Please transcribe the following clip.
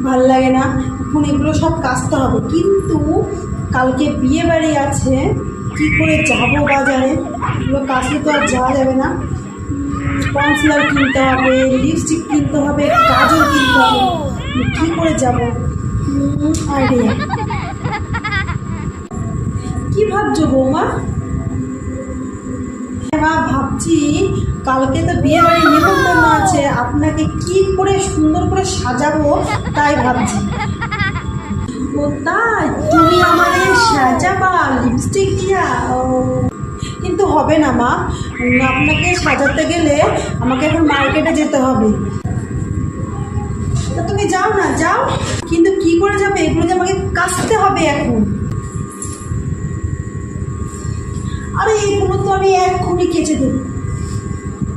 ভাল লাগে না, এখন এগুলো সব কাচতে হবে। কিন্তু কালকে বিয়ে বাড়ি আছে, কি করে যাবো বাজারে? এগুলো কাচলে তো আর যাওয়া যাবে না। কনসিলার কিনতে হবে, লিপস্টিক কিনতে হবে, কাজল কিনতে হবে, কী করে যাবো? আইডিয়া। কি ভাবছো বৌমা? মা, ভাবছি কালকে তো বিয়ে বাড়ির নিমন্ত্রণ আছে, আপনাকে কি করে সুন্দর করে সাজাবো তাই ভাবছি। ও তাই? তুমি আমারে সাজাবা লিপস্টিক দিয়া? ও কিন্তু হবে না মা, আপনাকে সাজাতে গেলে আমাকে এখন মার্কেটে যেতে হবে। তা তুমি যাও না, যাও। কিন্তু কি করে যাবে? এগুলো যে আমাকে কাচতে হবে এখন। আরে এগুলো তো আমি এক্ষুনি কেচে দেবো।